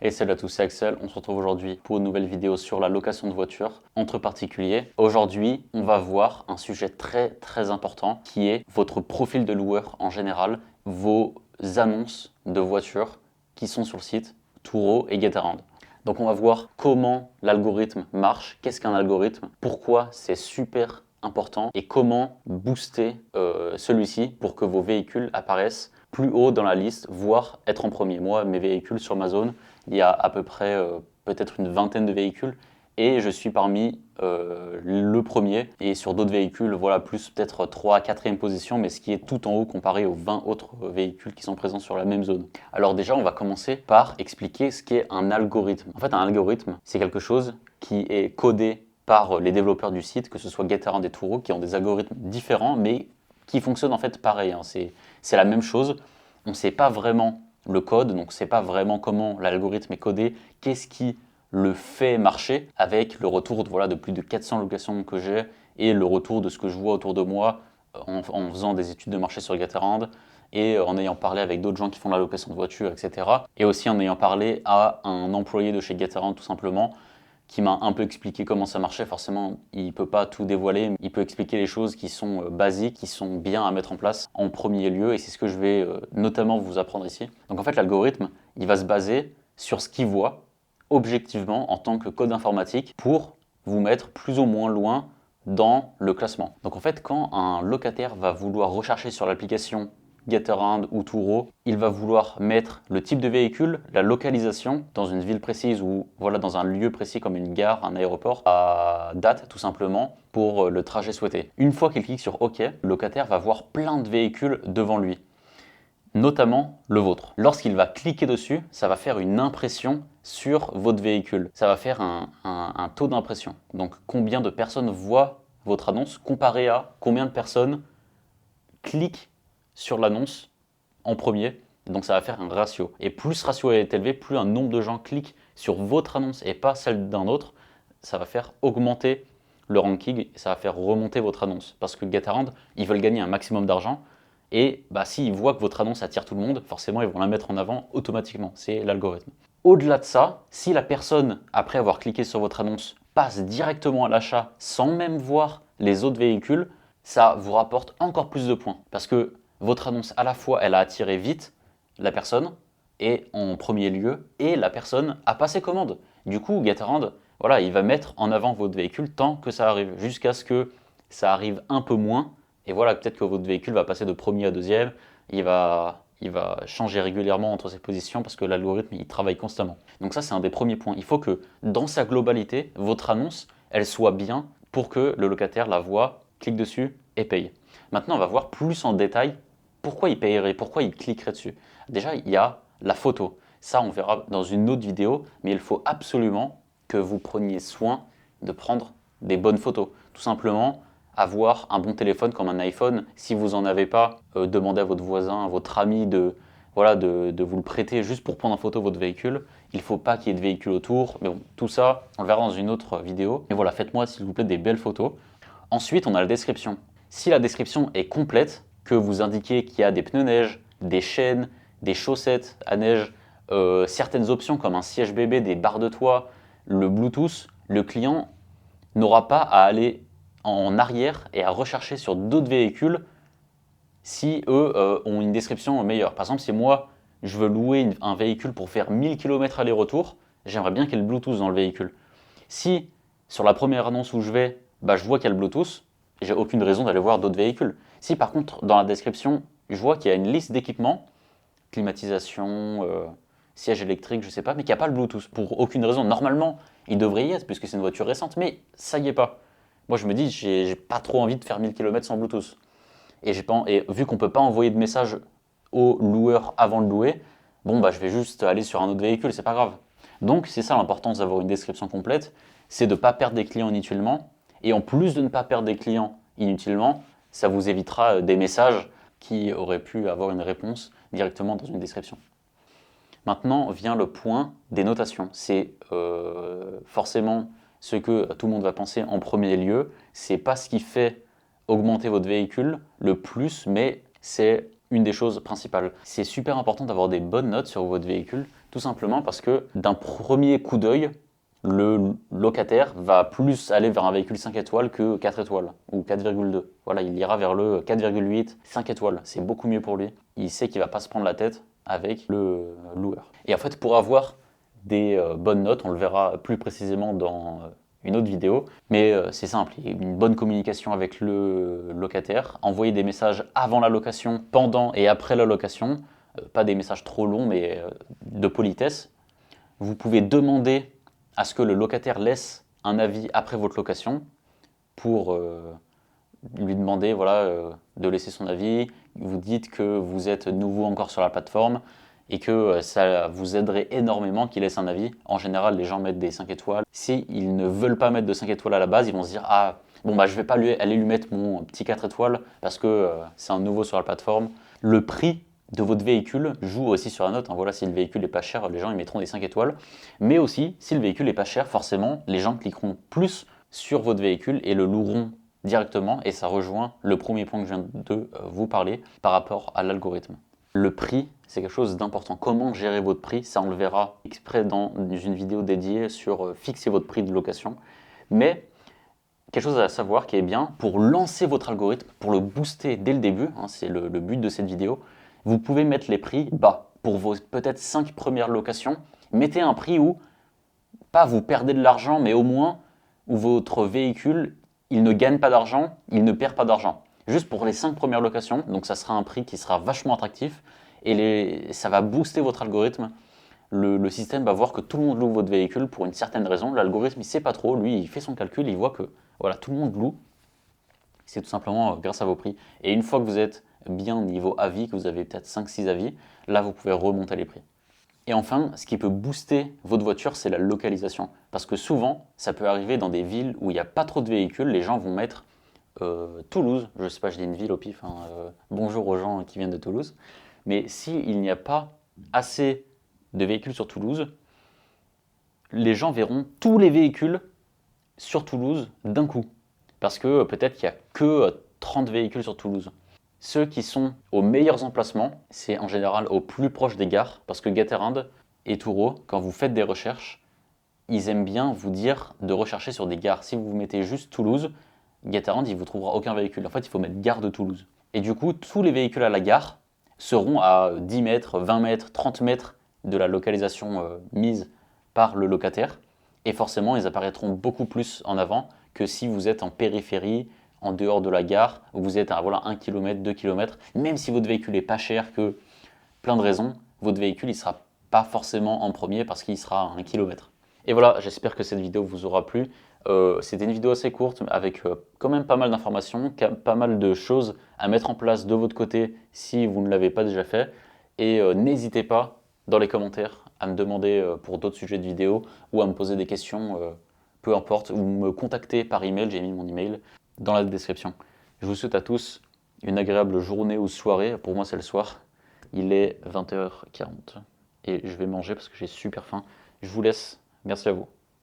Et salut à tous, c'est Axel. On se retrouve aujourd'hui pour une nouvelle vidéo sur la location de voitures entre particuliers. Aujourd'hui, on va voir un sujet très important qui est votre profil de loueur en général, vos annonces de voitures qui sont sur le site Turo et Getaround. Donc on va voir comment l'algorithme marche, qu'est-ce qu'un algorithme, pourquoi c'est super important et comment booster celui-ci pour que vos véhicules apparaissent plus haut dans la liste, voire être en premier. Moi, mes véhicules sur ma zone, il y a à peu près peut-être une vingtaine de véhicules et je suis parmi le premier. Et sur d'autres véhicules, voilà, plus peut-être 3 à 4e position, mais ce qui est tout en haut comparé aux 20 autres véhicules qui sont présents sur la même zone. Alors déjà, on va commencer par expliquer ce qu'est un algorithme. En fait, un algorithme, c'est quelque chose qui est codé par les développeurs du site, que ce soit Getaround et Turo, qui ont des algorithmes différents, mais qui fonctionnent en fait pareil. C'est la même chose. On ne sait pas vraiment le code, donc on ne sait pas vraiment comment l'algorithme est codé, qu'est-ce qui le fait marcher, avec le retour de plus de 400 locations que j'ai et le retour de ce que je vois autour de moi en faisant des études de marché sur Getaround et en ayant parlé avec d'autres gens qui font la location de voitures, etc. Et aussi en ayant parlé à un employé de chez Getaround tout simplement, qui m'a un peu expliqué comment ça marchait. Forcément, il ne peut pas tout dévoiler, mais il peut expliquer les choses qui sont basiques, qui sont bien à mettre en place en premier lieu, et c'est ce que je vais notamment vous apprendre ici. Donc en fait, l'algorithme, il va se baser sur ce qu'il voit objectivement en tant que code informatique pour vous mettre plus ou moins loin dans le classement. Donc en fait, quand un locataire va vouloir rechercher sur l'application Getaround ou Turo, il va vouloir mettre le type de véhicule, la localisation dans une ville précise ou voilà, dans un lieu précis comme une gare, un aéroport, à date tout simplement pour le trajet souhaité. Une fois qu'il clique sur OK, le locataire va voir plein de véhicules devant lui, notamment le vôtre. Lorsqu'il va cliquer dessus, ça va faire une impression sur votre véhicule. Ça va faire un taux d'impression. Donc combien de personnes voient votre annonce comparé à combien de personnes cliquent sur l'annonce en premier. Donc ça va faire un ratio. Et plus ce ratio est élevé, plus un nombre de gens cliquent sur votre annonce et pas celle d'un autre, ça va faire augmenter le ranking et ça va faire remonter votre annonce. Parce que Getaround, ils veulent gagner un maximum d'argent. Et s'ils voient que votre annonce attire tout le monde, forcément ils vont la mettre en avant automatiquement. C'est l'algorithme. Au-delà de ça, si la personne, après avoir cliqué sur votre annonce, passe directement à l'achat sans même voir les autres véhicules, ça vous rapporte encore plus de points. Parce que votre annonce, à la fois, elle a attiré vite la personne, et en premier lieu, et la personne a passé commande. Du coup, Getaround, voilà, il va mettre en avant votre véhicule tant que ça arrive, jusqu'à ce que ça arrive un peu moins. Et voilà, peut-être que votre véhicule va passer de premier à deuxième, il va changer régulièrement entre ses positions parce que l'algorithme, il travaille constamment. Donc ça, c'est un des premiers points. Il faut que, dans sa globalité, votre annonce, elle soit bien pour que le locataire la voit, clique dessus et paye. Maintenant, on va voir plus en détail pourquoi il payerait, pourquoi il cliquerait dessus. Déjà, il y a la photo. Ça, on verra dans une autre vidéo, mais il faut absolument que vous preniez soin de prendre des bonnes photos. Tout simplement, avoir un bon téléphone comme un iPhone. Si vous n'en avez pas, demandez à votre voisin, à votre ami de vous le prêter juste pour prendre en photo votre véhicule. Il ne faut pas qu'il y ait de véhicule autour. Mais bon, tout ça, on le verra dans une autre vidéo. Et voilà, faites-moi s'il vous plaît des belles photos. Ensuite, on a la description. Si la description est complète, que vous indiquez qu'il y a des pneus neige, des chaînes, des chaussettes à neige, certaines options comme un siège bébé, des barres de toit, le Bluetooth, le client n'aura pas à aller en arrière et à rechercher sur d'autres véhicules si eux ont une description meilleure. Par exemple, si moi je veux louer un véhicule pour faire 1000 km aller-retour, j'aimerais bien qu'il y ait le Bluetooth dans le véhicule. Si sur la première annonce où je vais, je vois qu'il y a le Bluetooth, j'ai aucune raison d'aller voir d'autres véhicules. Si par contre dans la description, je vois qu'il y a une liste d'équipements, climatisation, siège électrique, je sais pas, mais qu'il n'y a pas le Bluetooth pour aucune raison. Normalement, il devrait y être puisque c'est une voiture récente, mais ça y est pas. Moi je me dis, j'ai pas trop envie de faire 1000 km sans Bluetooth. Et vu qu'on ne peut pas envoyer de message au loueur avant de louer, je vais juste aller sur un autre véhicule, c'est pas grave. Donc c'est ça l'importance d'avoir une description complète, c'est de ne pas perdre des clients inutilement. Et en plus de ne pas perdre des clients inutilement, ça vous évitera des messages qui auraient pu avoir une réponse directement dans une description. Maintenant vient le point des notations. C'est forcément ce que tout le monde va penser en premier lieu. C'est pas ce qui fait augmenter votre véhicule le plus, mais c'est une des choses principales. C'est super important d'avoir des bonnes notes sur votre véhicule, Tout simplement parce que d'un premier coup d'œil, le locataire va plus aller vers un véhicule 5 étoiles que 4 étoiles ou 4,2. Voilà, il ira vers le 4,8, 5 étoiles. C'est beaucoup mieux pour lui. Il sait qu'il ne va pas se prendre la tête avec le loueur. Et en fait, pour avoir des bonnes notes, on le verra plus précisément dans une autre vidéo, mais c'est simple, il y a une bonne communication avec le locataire, envoyer des messages avant la location, pendant et après la location, pas des messages trop longs, mais de politesse. Vous pouvez demander à ce que le locataire laisse un avis après votre location pour lui demander voilà, de laisser son avis. Vous dites que vous êtes nouveau encore sur la plateforme et que ça vous aiderait énormément qu'il laisse un avis. En général, les gens mettent des 5 étoiles. S'ils ne veulent pas mettre de 5 étoiles à la base, ils vont se dire « Ah, bon, bah, je ne vais pas aller lui mettre mon petit 4 étoiles parce que c'est un nouveau sur la plateforme. » Le prix de votre véhicule joue aussi sur la note. Voilà, si le véhicule n'est pas cher, les gens ils mettront des 5 étoiles. Mais aussi, si le véhicule n'est pas cher, forcément, les gens cliqueront plus sur votre véhicule et le loueront directement. Et ça rejoint le premier point que je viens de vous parler par rapport à l'algorithme. Le prix, c'est quelque chose d'important. Comment gérer votre prix? Ça, on le verra exprès dans une vidéo dédiée sur fixer votre prix de location. Mais quelque chose à savoir qui est bien, pour lancer votre algorithme, pour le booster dès le début, c'est le but de cette vidéo, vous pouvez mettre les prix bas. Pour vos peut-être 5 premières locations, mettez un prix où, pas vous perdez de l'argent, mais au moins où votre véhicule, il ne gagne pas d'argent, il ne perd pas d'argent. Juste pour les 5 premières locations, donc ça sera un prix qui sera vachement attractif et ça va booster votre algorithme. Le système va voir que tout le monde loue votre véhicule pour une certaine raison. L'algorithme, il ne sait pas trop, lui, il fait son calcul, il voit que voilà, tout le monde loue. C'est tout simplement grâce à vos prix. Et une fois que vous êtes bien niveau avis, que vous avez peut-être 5-6 avis, là, vous pouvez remonter les prix. Et enfin, ce qui peut booster votre voiture, c'est la localisation. Parce que souvent, ça peut arriver dans des villes où il n'y a pas trop de véhicules, les gens vont mettre Toulouse, je ne sais pas, je dis une ville au pif, bonjour aux gens qui viennent de Toulouse, mais s'il n'y a pas assez de véhicules sur Toulouse, les gens verront tous les véhicules sur Toulouse d'un coup. Parce que peut-être qu'il n'y a que 30 véhicules sur Toulouse. Ceux qui sont aux meilleurs emplacements, c'est en général au plus proche des gares, parce que Gaterand et Touro, quand vous faites des recherches, ils aiment bien vous dire de rechercher sur des gares. Si vous mettez juste Toulouse, Gaterand, il ne vous trouvera aucun véhicule. En fait, il faut mettre gare de Toulouse. Et du coup, tous les véhicules à la gare seront à 10 mètres, 20 mètres, 30 mètres de la localisation mise par le locataire. Et forcément, ils apparaîtront beaucoup plus en avant que si vous êtes en périphérie, en dehors de la gare, où vous êtes à voilà, 1 km, 2 km. Même si votre véhicule n'est pas cher, que plein de raisons, votre véhicule ne sera pas forcément en premier parce qu'il sera à 1 km. Et voilà, j'espère que cette vidéo vous aura plu. C'était une vidéo assez courte avec quand même pas mal d'informations, pas mal de choses à mettre en place de votre côté si vous ne l'avez pas déjà fait. Et n'hésitez pas dans les commentaires à me demander pour d'autres sujets de vidéo ou à me poser des questions, peu importe, ou me contacter par email, j'ai mis mon email dans la description. Je vous souhaite à tous une agréable journée ou soirée, pour moi c'est le soir. Il est 20h40 et je vais manger parce que j'ai super faim. Je vous laisse, merci à vous.